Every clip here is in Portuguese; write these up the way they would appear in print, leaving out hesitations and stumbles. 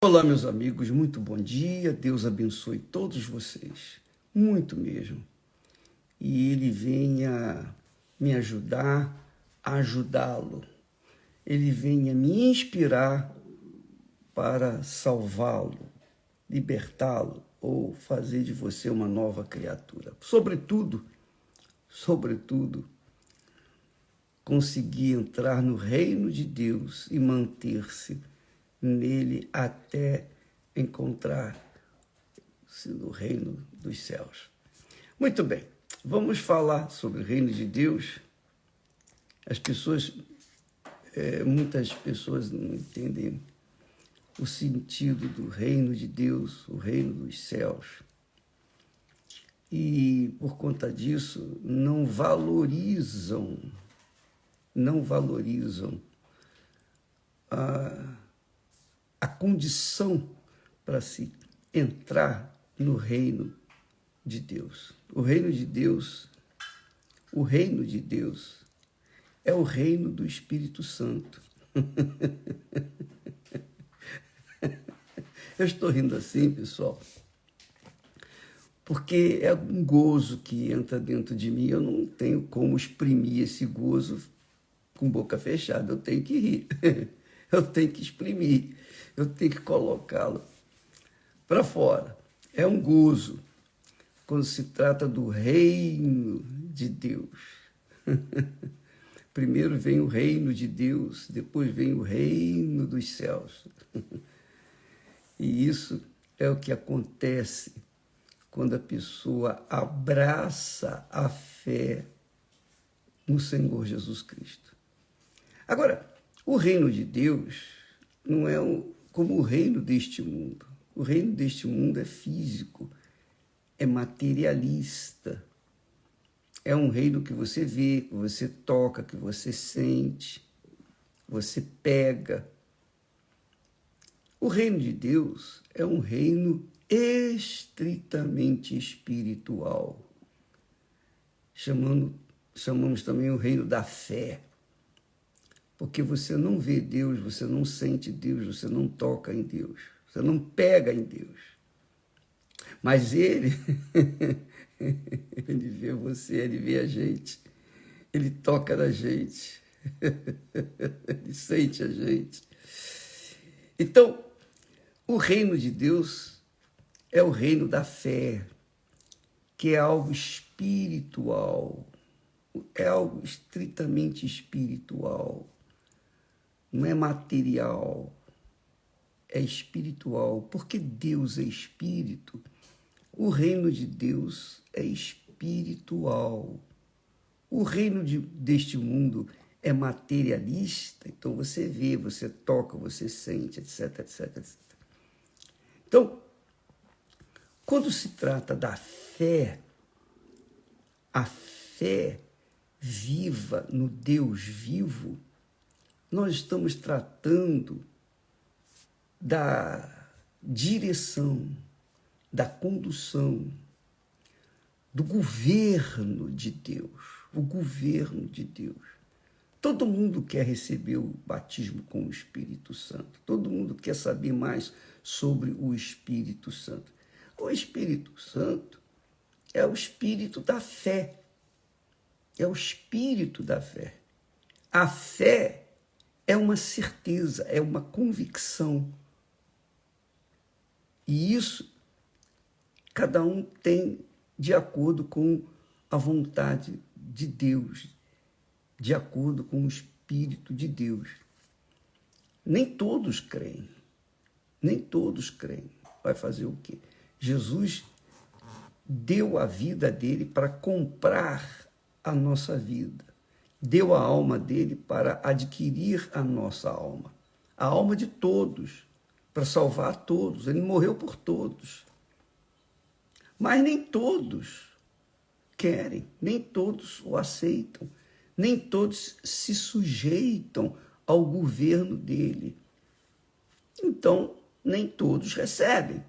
Olá, meus amigos, muito bom dia. Deus abençoe todos vocês, muito mesmo. E Ele venha me ajudar a ajudá-lo. Ele venha me inspirar para salvá-lo, libertá-lo ou fazer de você uma nova criatura. Sobretudo, conseguir entrar no reino de Deus e manter-se nele até encontrar-se no reino dos céus. Muito bem, vamos falar sobre o reino de Deus. Muitas pessoas não entendem o sentido do reino de Deus, o reino dos céus. E, por conta disso, não valorizam a condição para se entrar no reino de Deus. O reino de Deus é o reino do Espírito Santo. Eu estou rindo assim, pessoal, porque é um gozo que entra dentro de mim. Eu não tenho como exprimir esse gozo com boca fechada, eu tenho que rir, eu tenho que exprimir, eu tenho que colocá-lo para fora. É um gozo quando se trata do reino de Deus. Primeiro vem o reino de Deus, depois vem o reino dos céus. E isso é o que acontece quando a pessoa abraça a fé no Senhor Jesus Cristo. Agora, o reino de Deus não é como o reino deste mundo. O reino deste mundo é físico, é materialista. É um reino que você vê, que você toca, que você sente, você pega. O reino de Deus é um reino estritamente espiritual. Chamamos também o reino da fé. Porque você não vê Deus, você não sente Deus, você não toca em Deus, você não pega em Deus. Mas Ele vê você, Ele vê a gente, Ele toca na gente, Ele sente a gente. Então, o reino de Deus é o reino da fé, que é algo espiritual, é algo estritamente espiritual. Não é material, é espiritual. Porque Deus é espírito, o reino de Deus é espiritual. O reino deste mundo é materialista, então você vê, você toca, você sente, etc, etc, etc. Então, quando se trata da fé, a fé viva no Deus vivo, nós estamos tratando da direção, da condução, do governo de Deus, o governo de Deus. Todo mundo quer receber o batismo com o Espírito Santo, todo mundo quer saber mais sobre o Espírito Santo. O Espírito Santo é o espírito da fé, é o espírito da fé. A fé é uma certeza, é uma convicção. E isso cada um tem de acordo com a vontade de Deus, de acordo com o Espírito de Deus. Nem todos creem. Vai fazer o quê? Jesus deu a vida dele para comprar a nossa vida. Deu a alma dele para adquirir a nossa alma. A alma de todos, para salvar todos. Ele morreu por todos. Mas nem todos querem, nem todos o aceitam, nem todos se sujeitam ao governo dele. Então, nem todos recebem.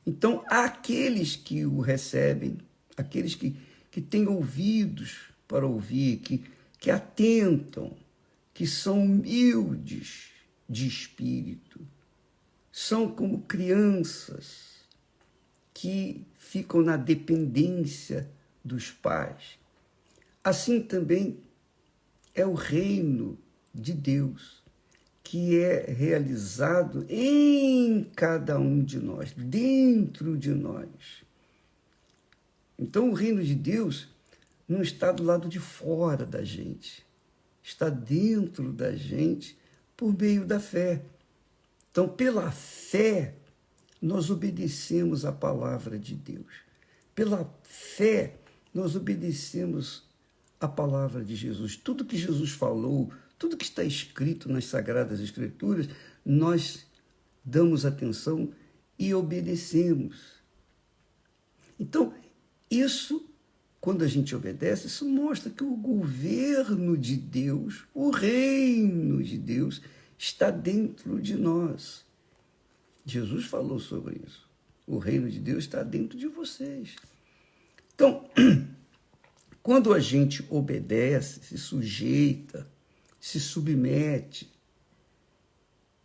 Então, há aqueles que o recebem, aqueles que têm ouvidos para ouvir, que atentam, que são humildes de espírito, são como crianças que ficam na dependência dos pais. Assim também é o reino de Deus, que é realizado em cada um de nós, dentro de nós. Então, o reino de Deus não está do lado de fora da gente, está dentro da gente por meio da fé. Então, pela fé, nós obedecemos a palavra de Deus. Pela fé, nós obedecemos a palavra de Jesus. Tudo que Jesus falou, tudo que está escrito nas Sagradas Escrituras, nós damos atenção e obedecemos. Então, isso, quando a gente obedece, isso mostra que o governo de Deus, o reino de Deus, está dentro de nós. Jesus falou sobre isso. O reino de Deus está dentro de vocês. Então, quando a gente obedece, se sujeita, se submete,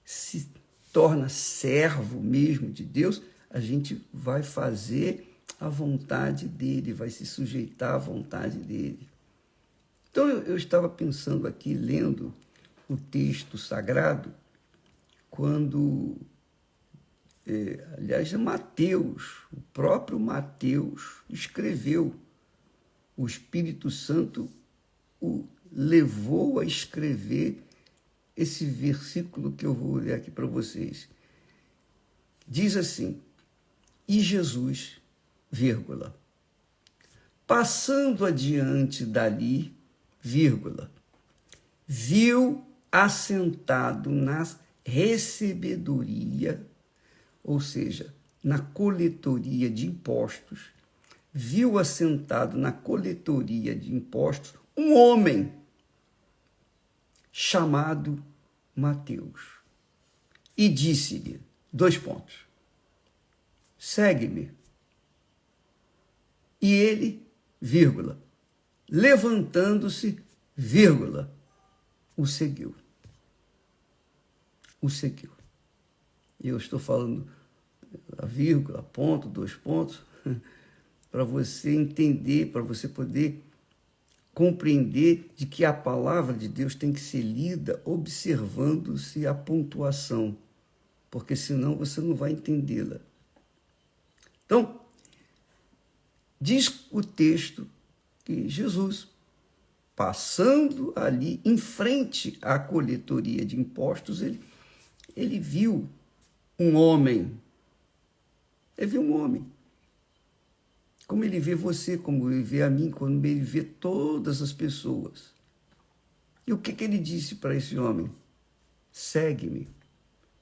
se torna servo mesmo de Deus, a gente vai fazer a vontade dele, vai se sujeitar à vontade dele. Então, eu estava pensando aqui, lendo o texto sagrado, quando, aliás, Mateus, o próprio Mateus, escreveu. O Espírito Santo o levou a escrever esse versículo que eu vou ler aqui para vocês. Diz assim: e Jesus, vírgula, passando adiante dali, vírgula, viu assentado na recebedoria, ou seja, na coletoria de impostos, viu assentado na coletoria de impostos um homem chamado Mateus. E disse-lhe, : segue-me. E ele, vírgula, levantando-se, vírgula, o seguiu. O seguiu. Eu estou falando a vírgula, ponto, 2 pontos, para você entender, para você poder compreender de que a palavra de Deus tem que ser lida observando-se a pontuação, porque senão você não vai entendê-la. Então, diz o texto que Jesus, passando ali em frente à coletoria de impostos, ele viu um homem. Ele viu um homem. Como ele vê você, como ele vê a mim, como ele vê todas as pessoas. E o que ele disse para esse homem? Segue-me.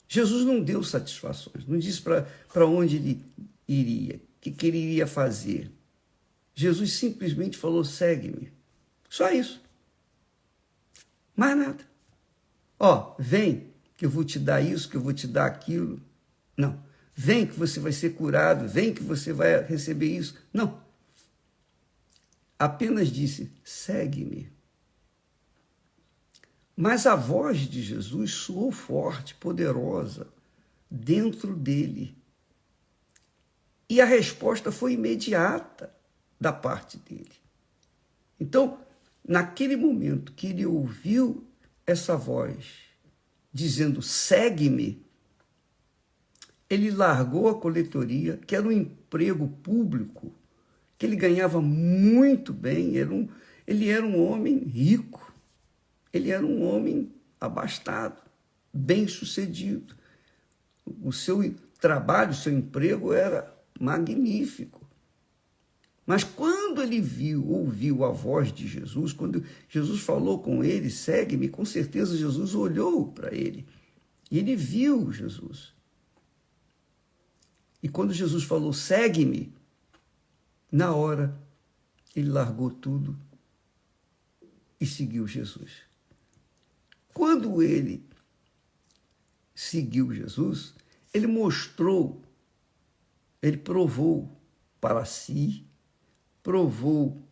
Jesus não deu satisfações, não disse para onde ele iria, o que ele iria fazer. Jesus simplesmente falou, segue-me. Só isso. Mais nada. Vem, que eu vou te dar isso, que eu vou te dar aquilo. Não. Vem que você vai ser curado, vem que você vai receber isso. Não. Apenas disse, segue-me. Mas a voz de Jesus soou forte, poderosa, dentro dele. E a resposta foi imediata da parte dele. Então, naquele momento que ele ouviu essa voz, dizendo, segue-me, ele largou a coletoria, que era um emprego público, que ele ganhava muito bem, ele era um homem rico, ele era um homem abastado, bem-sucedido. O seu trabalho, o seu emprego era magnífico. Mas quando ele ouviu a voz de Jesus, quando Jesus falou com ele, segue-me, com certeza Jesus olhou para ele e ele viu Jesus. E quando Jesus falou, segue-me, na hora ele largou tudo e seguiu Jesus. Quando ele seguiu Jesus, ele provou para si, provou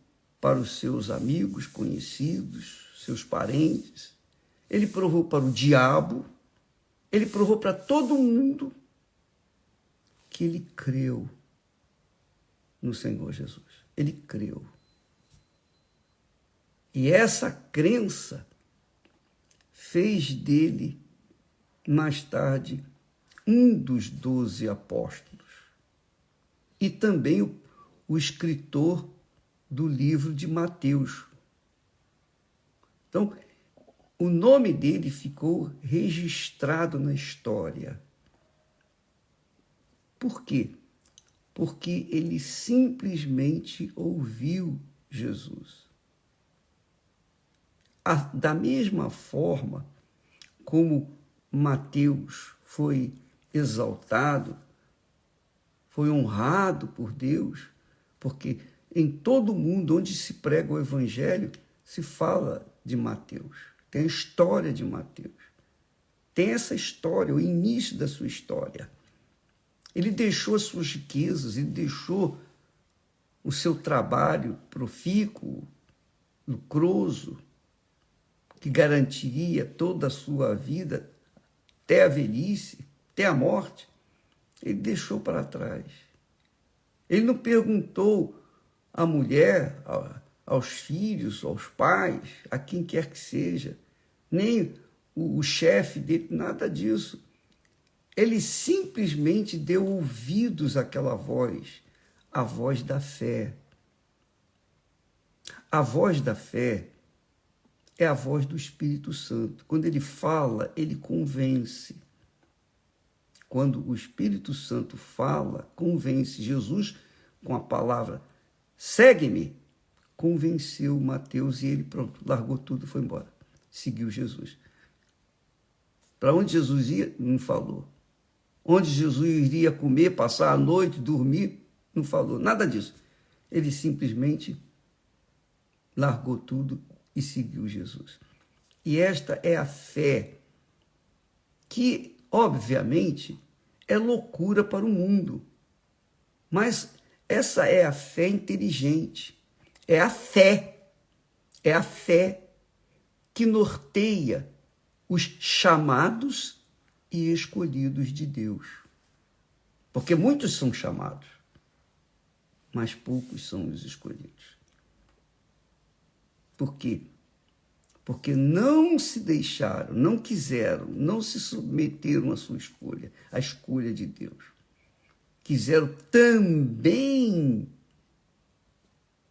para os seus amigos, conhecidos, seus parentes, ele provou para o diabo, ele provou para todo mundo que ele creu no Senhor Jesus. Ele creu. E essa crença fez dele, mais tarde, um dos 12 apóstolos. E também o escritor do livro de Mateus. Então, o nome dele ficou registrado na história. Por quê? Porque ele simplesmente ouviu Jesus. Da mesma forma como Mateus foi exaltado, foi honrado por Deus, porque em todo mundo onde se prega o evangelho, se fala de Mateus. Tem a história de Mateus. Tem essa história, o início da sua história. Ele deixou as suas riquezas, ele deixou o seu trabalho profícuo, lucroso, que garantiria toda a sua vida, até a velhice, até a morte. Ele deixou para trás. Ele não perguntou à mulher, aos filhos, aos pais, a quem quer que seja, nem o chefe dele, nada disso. Ele simplesmente deu ouvidos àquela voz, a voz da fé. A voz da fé é a voz do Espírito Santo. Quando ele fala, ele convence. Quando o Espírito Santo fala, convence. Jesus, com a palavra, segue-me, convenceu Mateus e ele, pronto, largou tudo e foi embora. Seguiu Jesus. Para onde Jesus ia, não falou. Onde Jesus iria comer, passar a noite, dormir, não falou. Nada disso. Ele simplesmente largou tudo e seguiu Jesus. E esta é a fé que, obviamente, é loucura para o mundo. Mas essa é a fé inteligente. É a fé que norteia os chamados e escolhidos de Deus. Porque muitos são chamados, mas poucos são os escolhidos. Por quê? Porque não se deixaram, não quiseram, não se submeteram à sua escolha, à escolha de Deus. Quiseram também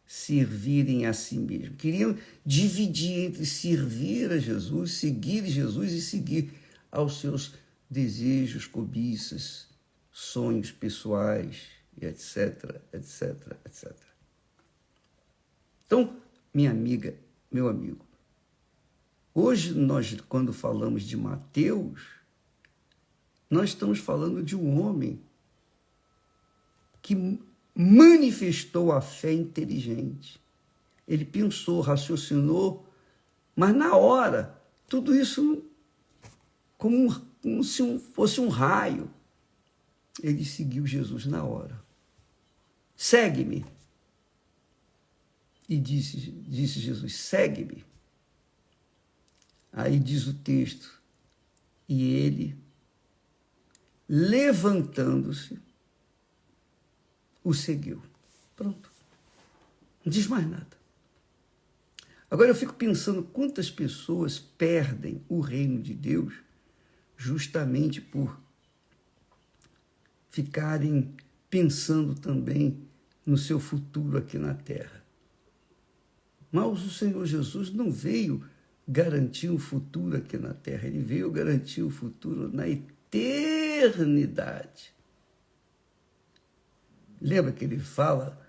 servirem a si mesmos. Queriam dividir entre servir a Jesus, seguir Jesus e seguir aos seus desejos, cobiças, sonhos pessoais, etc, etc, etc. Então, minha amiga, meu amigo, hoje nós, quando falamos de Mateus, nós estamos falando de um homem que manifestou a fé inteligente. Ele pensou, raciocinou, mas na hora, tudo isso como se fosse um raio. Ele seguiu Jesus na hora. Segue-me. E disse Jesus, segue-me. Aí diz o texto, e ele, levantando-se, o seguiu. Pronto. Não diz mais nada. Agora eu fico pensando quantas pessoas perdem o reino de Deus justamente por ficarem pensando também no seu futuro aqui na terra. Mas o Senhor Jesus não veio garantir um futuro aqui na terra, ele veio garantir o futuro na eternidade. Lembra que ele fala,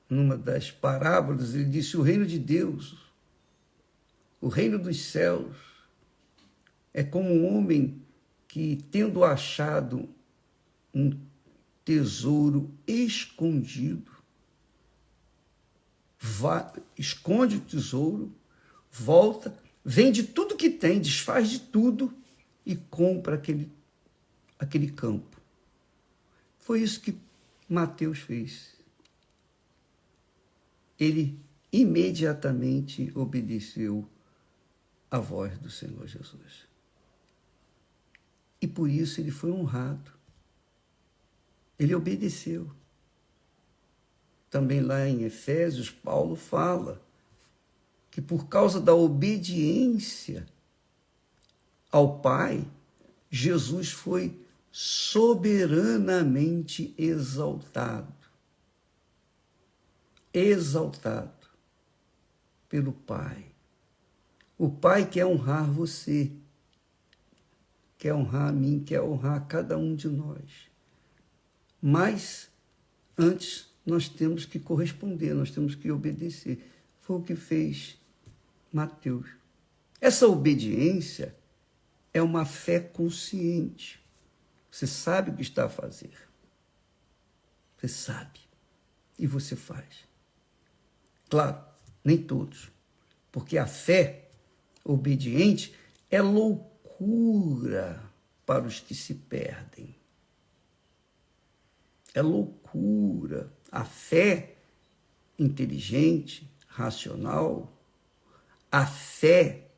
numa das parábolas, ele disse, o reino de Deus, o reino dos céus, é como um homem que, tendo achado um tesouro escondido, esconde o tesouro, volta, vende tudo que tem, desfaz de tudo e compra aquele campo. Foi isso que Mateus fez. Ele imediatamente obedeceu à voz do Senhor Jesus. E por isso ele foi honrado. Ele obedeceu. Também lá em Efésios, Paulo fala que por causa da obediência ao Pai, Jesus foi soberanamente exaltado. Exaltado pelo Pai. O Pai quer honrar você, quer honrar a mim, quer honrar cada um de nós. Mas, antes, nós temos que corresponder, nós temos que obedecer. Foi o que fez Mateus. Essa obediência é uma fé consciente. Você sabe o que está a fazer. Você sabe. E você faz. Claro, nem todos. Porque a fé obediente é loucura para os que se perdem. É loucura. A fé inteligente, racional, a fé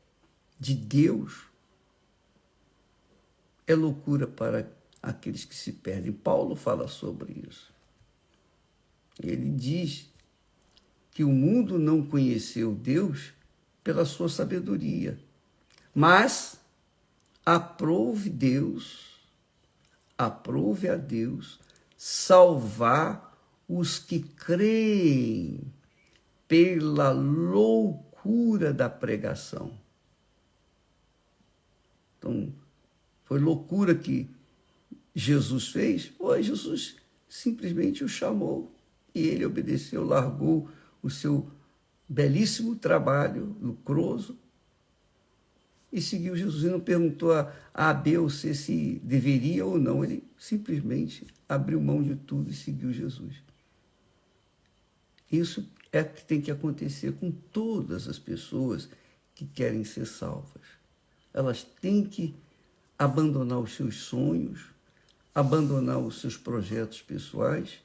de Deus é loucura para aqueles que se perdem. Paulo fala sobre isso. Ele diz que o mundo não conheceu Deus pela sua sabedoria, mas aprove a Deus salvar os que creem pela loucura da pregação. Então, foi loucura que Jesus fez? Foi, Jesus simplesmente o chamou e ele obedeceu, largou o seu belíssimo trabalho lucroso e seguiu Jesus. E não perguntou a B ou C se deveria ou não. Ele simplesmente abriu mão de tudo e seguiu Jesus. Isso é o que tem que acontecer com todas as pessoas que querem ser salvas. Elas têm que abandonar os seus sonhos, abandonar os seus projetos pessoais,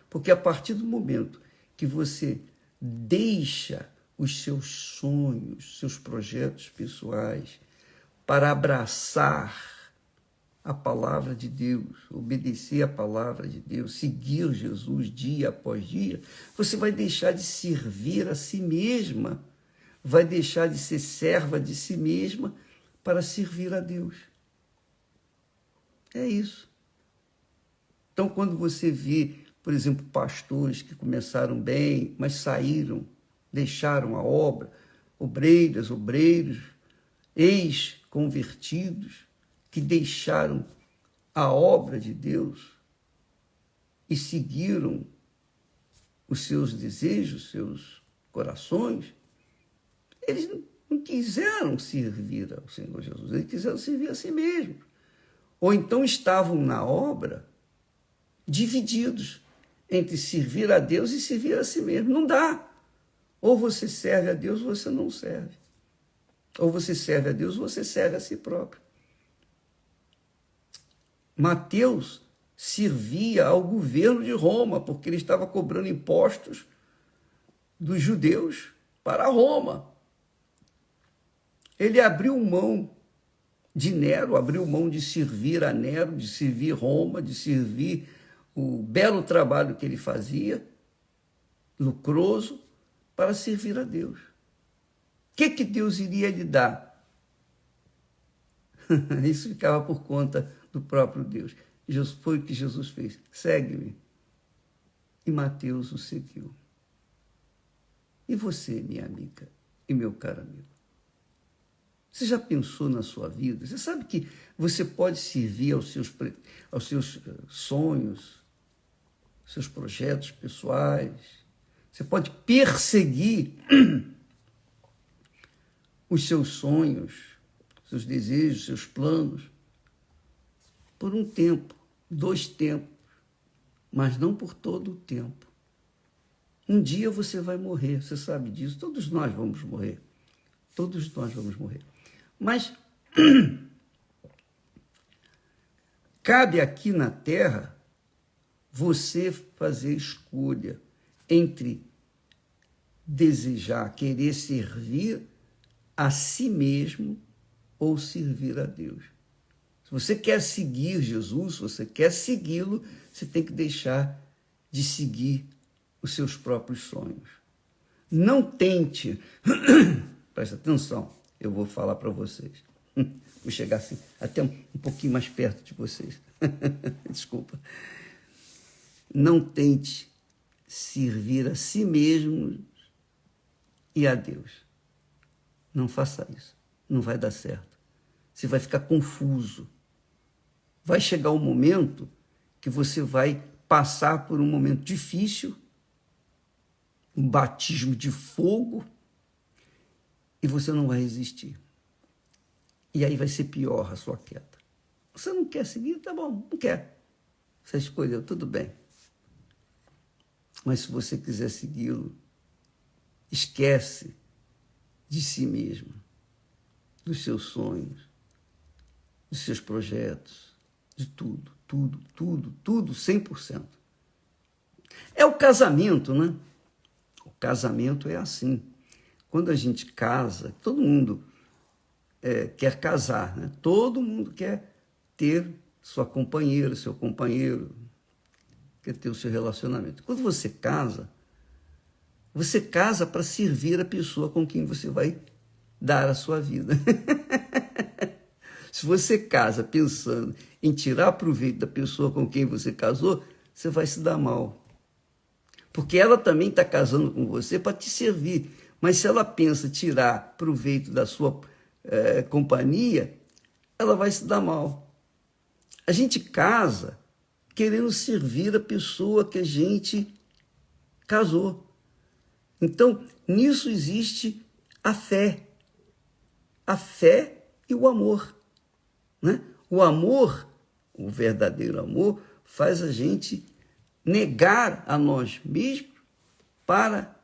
porque a partir do momento que você deixa os seus sonhos, seus projetos pessoais, para abraçar a palavra de Deus, obedecer a palavra de Deus, seguir Jesus dia após dia, você vai deixar de servir a si mesma, vai deixar de ser serva de si mesma para servir a Deus. É isso. Então, quando você vê, por exemplo, pastores que começaram bem, mas saíram, deixaram a obra, obreiras, obreiros, ex-convertidos, que deixaram a obra de Deus e seguiram os seus desejos, seus corações, eles não quiseram servir ao Senhor Jesus, eles quiseram servir a si mesmos. Ou então estavam na obra divididos entre servir a Deus e servir a si mesmo. Não dá. Ou você serve a Deus ou você não serve. Ou você serve a Deus ou você serve a si próprio. Mateus servia ao governo de Roma, porque ele estava cobrando impostos dos judeus para Roma. Ele abriu mão de Nero, abriu mão de servir a Nero, de servir Roma, de servir o belo trabalho que ele fazia, lucroso, para servir a Deus. O que Deus iria lhe dar? Isso ficava por conta do próprio Deus. Foi o que Jesus fez. Segue-me. E Mateus o seguiu. E você, minha amiga e meu caro amigo? Você já pensou na sua vida? Você sabe que você pode servir aos seus sonhos, seus projetos pessoais. Você pode perseguir os seus sonhos, seus desejos, seus planos, por um tempo, 2 tempos, mas não por todo o tempo. Um dia você vai morrer, você sabe disso. Todos nós vamos morrer. Todos nós vamos morrer. Mas cabe aqui na Terra você fazer escolha entre desejar, querer servir a si mesmo ou servir a Deus. Se você quer seguir Jesus, se você quer segui-lo, você tem que deixar de seguir os seus próprios sonhos. Não tente, presta atenção, eu vou falar para vocês. Vou chegar assim, até um pouquinho mais perto de vocês. Desculpa. Não tente servir a si mesmo e a Deus. Não faça isso. Não vai dar certo. Você vai ficar confuso. Vai chegar um momento que você vai passar por um momento difícil, um batismo de fogo, e você não vai resistir. E aí vai ser pior a sua queda. Você não quer seguir? Tá bom, não quer. Você escolheu, tudo bem. Mas se você quiser segui-lo, esquece de si mesmo, dos seus sonhos, dos seus projetos, de tudo, 100%. É o casamento, né? O casamento é assim. Quando a gente casa, todo mundo quer casar, né? Todo mundo quer ter sua companheira, seu companheiro, quer ter o seu relacionamento. Quando você casa para servir a pessoa com quem você vai dar a sua vida. Se você casa pensando em tirar proveito da pessoa com quem você casou, você vai se dar mal. Porque ela também está casando com você para te servir. Mas se ela pensa tirar proveito da sua companhia, ela vai se dar mal. A gente casa querendo servir a pessoa que a gente casou. Então, nisso existe a fé e o amor, né? O amor, o verdadeiro amor, faz a gente negar a nós mesmos para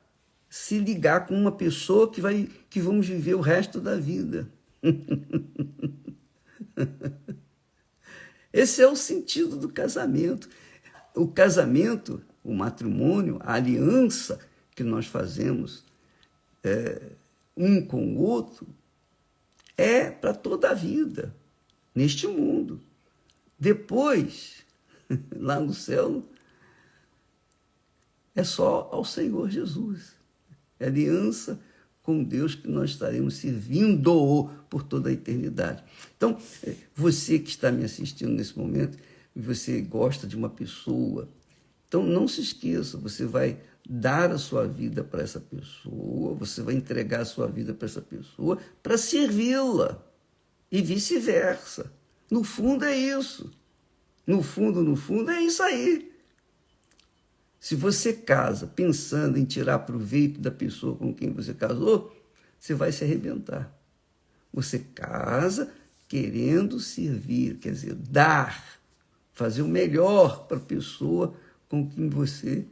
se ligar com uma pessoa que vamos viver o resto da vida. Esse é o sentido do casamento. O casamento, o matrimônio, a aliança que nós fazemos um com o outro, é para toda a vida, neste mundo. Depois, lá no céu, é só ao Senhor Jesus. É aliança com Deus que nós estaremos servindo por toda a eternidade. Então, você que está me assistindo nesse momento, você gosta de uma pessoa, então não se esqueça, você vai dar a sua vida para essa pessoa, você vai entregar a sua vida para essa pessoa para servi-la e vice-versa. No fundo é isso. No fundo é isso aí. Se você casa pensando em tirar proveito da pessoa com quem você casou, você vai se arrebentar. Você casa querendo servir, quer dizer, dar, fazer o melhor para a pessoa com quem você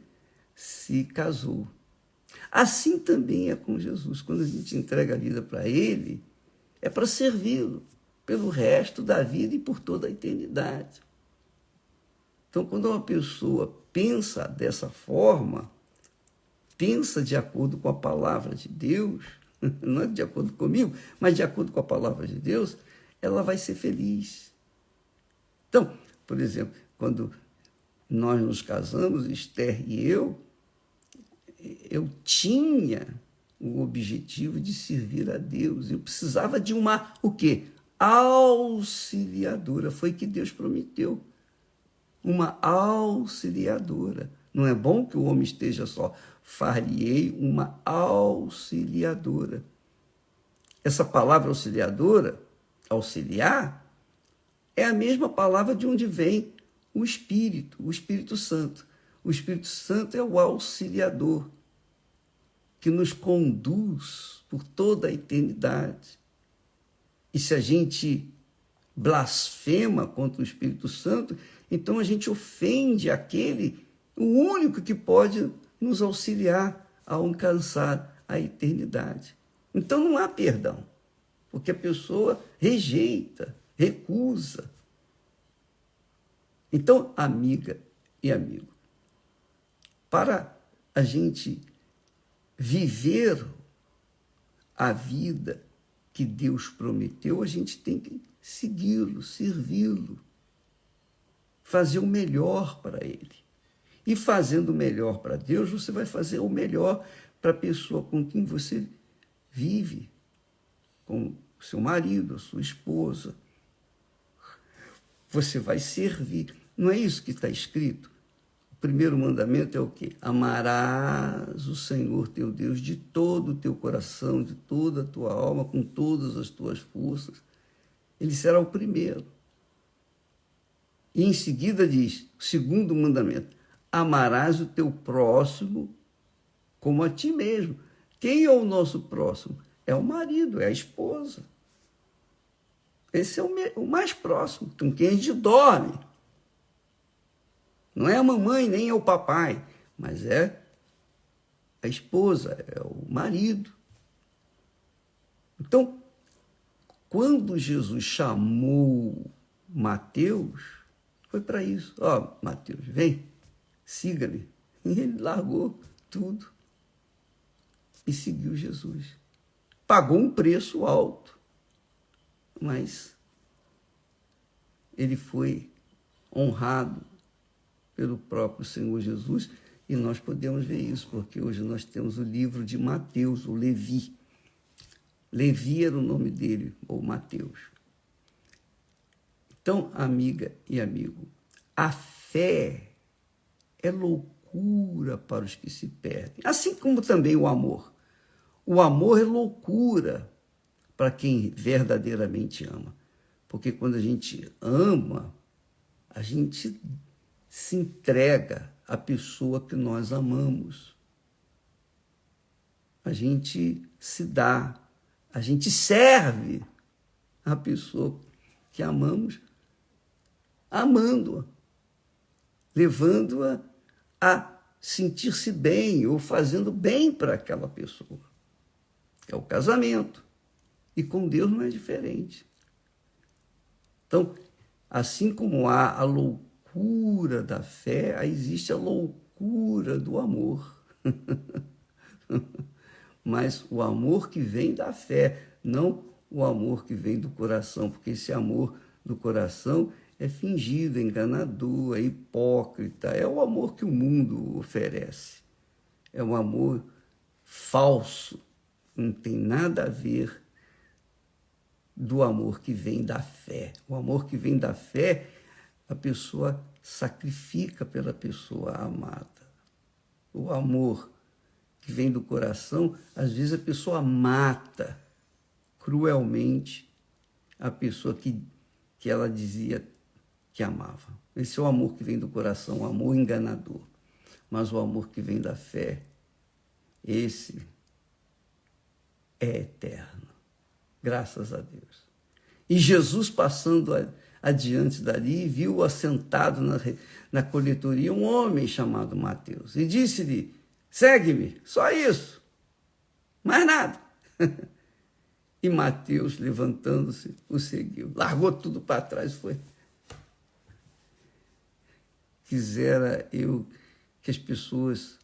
se casou. Assim também é com Jesus. Quando a gente entrega a vida para Ele, é para servi-lo pelo resto da vida e por toda a eternidade. Então, quando uma pessoa pensa dessa forma, pensa de acordo com a palavra de Deus, não é de acordo comigo, mas de acordo com a palavra de Deus, ela vai ser feliz. Então, por exemplo, quando nós nos casamos, Esther e eu tinha o objetivo de servir a Deus. Eu precisava de uma, o quê? Auxiliadora. Foi que Deus prometeu. Uma auxiliadora. Não é bom que o homem esteja só. Far-lhe-ei uma auxiliadora. Essa palavra auxiliadora, auxiliar, é a mesma palavra de onde vem o Espírito Santo. O Espírito Santo é o auxiliador que nos conduz por toda a eternidade. E se a gente blasfema contra o Espírito Santo, então a gente ofende o único que pode nos auxiliar a alcançar a eternidade. Então não há perdão, porque a pessoa rejeita, recusa. Então, amiga e amigo, para a gente viver a vida que Deus prometeu, a gente tem que segui-lo, servi-lo, fazer o melhor para ele. E fazendo o melhor para Deus, você vai fazer o melhor para a pessoa com quem você vive, com o seu marido, a sua esposa. Você vai servir. Não é isso que está escrito? O primeiro mandamento é o quê? Amarás o Senhor teu Deus de todo o teu coração, de toda a tua alma, com todas as tuas forças. Ele será o primeiro. E em seguida diz, o segundo mandamento, amarás o teu próximo como a ti mesmo. Quem é o nosso próximo? É o marido, é a esposa. Esse é o mais próximo, com quem a gente dorme. Não é a mamãe, nem é o papai, mas é a esposa, é o marido. Então, quando Jesus chamou Mateus, foi para isso. Ó, Mateus, vem, siga-me. E ele largou tudo e seguiu Jesus. Pagou um preço alto, mas ele foi honrado pelo próprio Senhor Jesus, e nós podemos ver isso, porque hoje nós temos o livro de Mateus, o Levi. Levi era o nome dele, ou Mateus. Então, amiga e amigo, a fé é loucura para os que se perdem, assim como também o amor. O amor é loucura para quem verdadeiramente ama, porque quando a gente ama, a gente se entrega à pessoa que nós amamos. A gente se dá, a gente serve a pessoa que amamos, amando-a, levando-a a sentir-se bem ou fazendo bem para aquela pessoa. É o casamento. E com Deus não é diferente. Então, assim como há a loucura da fé, existe a loucura do amor. Mas o amor que vem da fé, não o amor que vem do coração, porque esse amor do coração é fingido, é enganador, é hipócrita, é o amor que o mundo oferece. É um amor falso, não tem nada a ver do amor que vem da fé. O amor que vem da fé, a pessoa sacrifica pela pessoa amada. O amor que vem do coração, às vezes a pessoa mata cruelmente a pessoa que ela dizia que amava. Esse é o amor que vem do coração, o amor enganador. Mas o amor que vem da fé, esse é eterno. Graças a Deus. E Jesus, passando adiante dali, viu assentado na coletoria um homem chamado Mateus. E disse-lhe, segue-me, só isso, mais nada. E Mateus, levantando-se, o seguiu. Largou tudo para trás e foi. Quisera eu que as pessoas,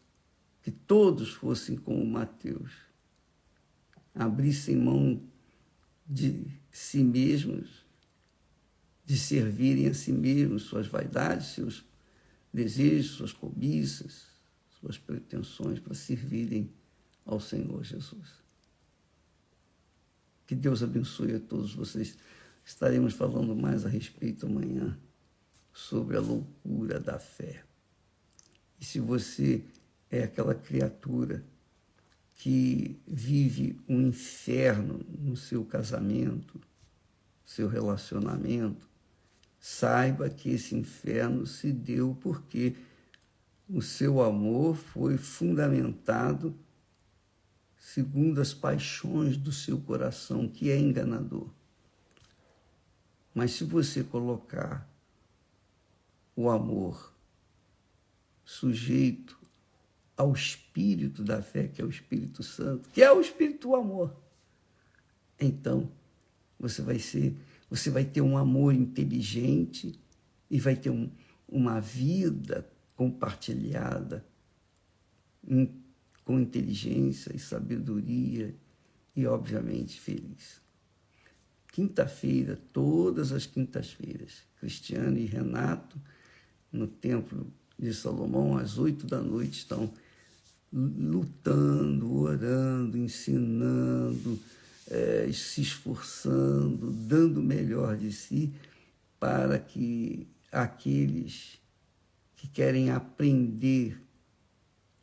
que todos fossem como Mateus, abrissem mão de si mesmos, de servirem a si mesmos, suas vaidades, seus desejos, suas cobiças, suas pretensões, para servirem ao Senhor Jesus. Que Deus abençoe a todos vocês. Estaremos falando mais a respeito amanhã sobre a loucura da fé. E se você é aquela criatura que vive um inferno no seu casamento, seu relacionamento, saiba que esse inferno se deu porque o seu amor foi fundamentado segundo as paixões do seu coração, que é enganador. Mas se você colocar o amor sujeito ao Espírito da fé, que é o Espírito Santo, que é o Espírito do amor, então você vai ter um amor inteligente e vai ter uma vida compartilhada com inteligência e sabedoria e, obviamente, feliz. quinta-feira, todas as quintas-feiras, Cristiano e Renato, no Templo de Salomão, às 8 da noite, estão lutando, orando, ensinando, se esforçando, dando o melhor de si, para que aqueles que querem aprender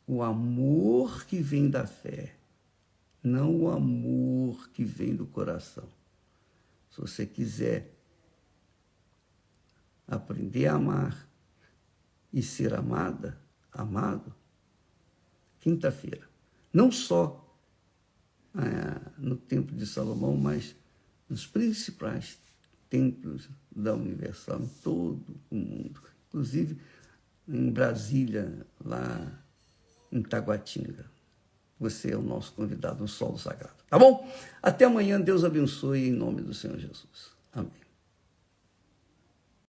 o amor que vem da fé, não o amor que vem do coração. Se você quiser aprender a amar e ser amado, quinta-feira. Não só no Templo de Salomão, mas nos principais templos da Universal, em todo o mundo. Inclusive em Brasília, lá em Taguatinga. Você é o nosso convidado no Solo Sagrado. Tá bom? Até amanhã. Deus abençoe em nome do Senhor Jesus. Amém.